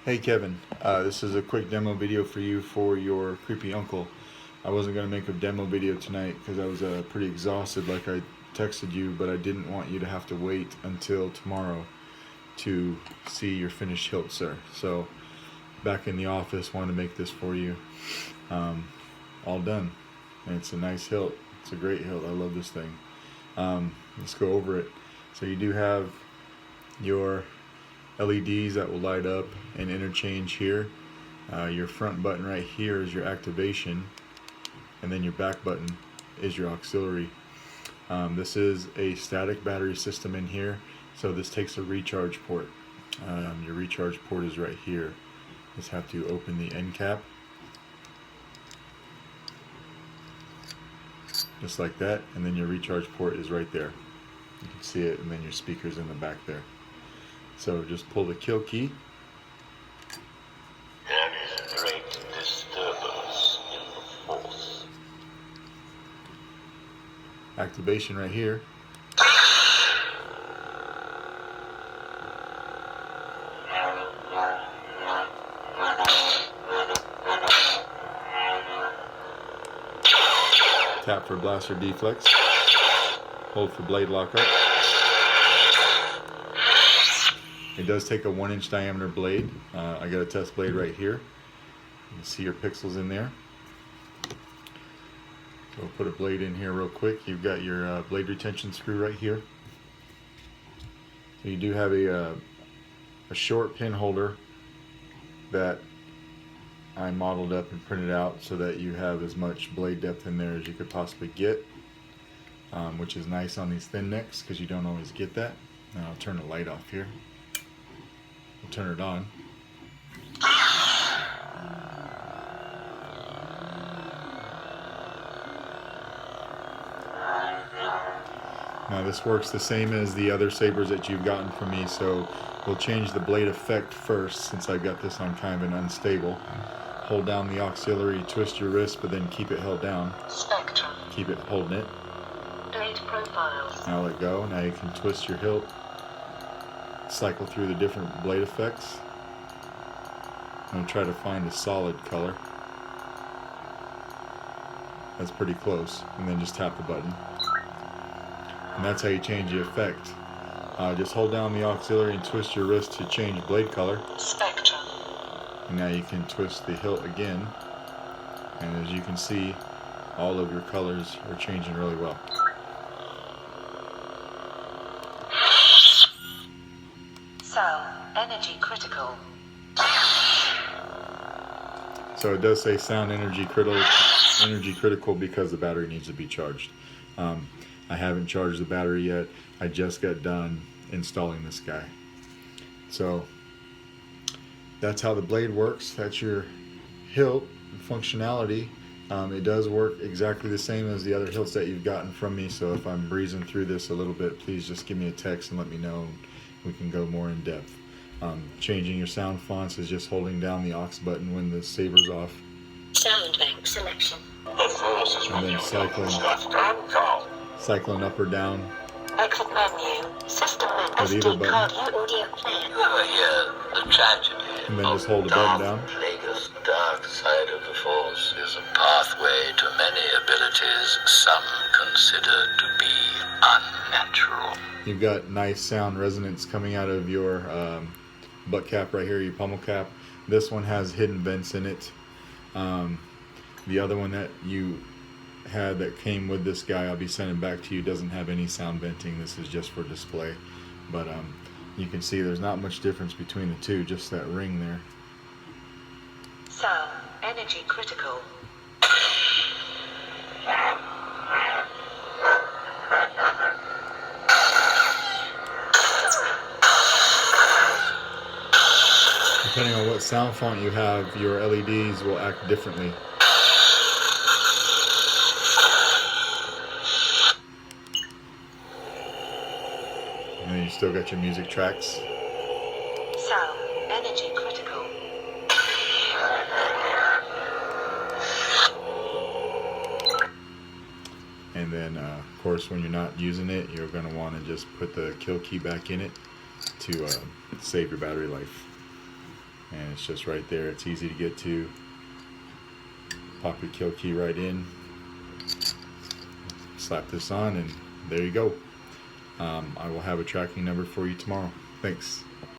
Hey Kevin, this is a quick demo video for you for your creepy uncle. I wasn't going to make a demo video tonight because I was pretty exhausted like I texted you, but I didn't want you to have to wait until tomorrow to see your finished hilt, sir. So back in the office, wanted to make this for you. All done. And it's a nice hilt. It's a great hilt. I love this thing. Let's go over it. So you do have your LEDs that will light up and interchange here. Your front button right here is your activation, and then your back button is your auxiliary. This is a static battery system in here, so this takes a recharge port. Your recharge port is right here. Just have to open the end cap, just like that, and then your recharge port is right there. You can see it, and then your speaker's in the back there. So just pull the kill key. There is a great disturbance in the force. Activation right here. Tap for blaster deflex. Hold for blade lockup. It does take a 1-inch diameter blade. I got a test blade right here. You can see your pixels in there. So we'll put a blade in here real quick. You've got your blade retention screw right here. So you do have a short pin holder that I modeled up and printed out so that you have as much blade depth in there as you could possibly get, which is nice on these thin necks because you don't always get that. Now I'll turn the light off here. We'll turn it on. Now this works the same as the other sabers that you've gotten from me, so we'll change the blade effect first since I've got this on kind of an unstable. Hold down the auxiliary, twist your wrist, but then keep it held down. Spectrum. Keep it holding it. Blade profiles. Now let go. Now you can twist your hilt. Cycle through the different blade effects. I'm going to try to find a solid color. That's pretty close. And then just tap the button. And that's how you change the effect. Just hold down the auxiliary and twist your wrist to change blade color. Spectrum. And now you can twist the hilt again. And as you can see, all of your colors are changing really well. Cell. Energy critical. So it does say sound energy critical because the battery needs to be charged. I haven't charged the battery yet. I just got done installing this guy. So that's how the blade works. That's your hilt functionality. It does work exactly the same as the other hilts that you've gotten from me. So if I'm breezing through this a little bit, please just give me a text and let me know. We can go more in depth. Changing your sound fonts is just holding down the aux button when the saber's off. Sound bank selection. And then cycling up or down. Exit menu. System With either button. audio player. The tragedy And then just hold the button down. Plagueis dark side of the force is a pathway to many abilities some consider to be unnatural. You've got nice sound resonance coming out of your butt cap right here, your pommel cap. This one has hidden vents in it. The other one that you had that came with this guy, I'll be sending back to you, doesn't have any sound venting. This is just for display. But you can see there's not much difference between the two, just that ring there. Cell. Energy critical. Depending on what sound font you have, your LEDs will act differently. And then you still got your music tracks. Cell. Energy critical. And then of course when you're not using it, you're going to want to just put the kill key back in it to save your battery life. and it's just right there. It's easy to get to. Pop your kill key right in, slap this on, and there you go. I will have a tracking number for you tomorrow. Thanks.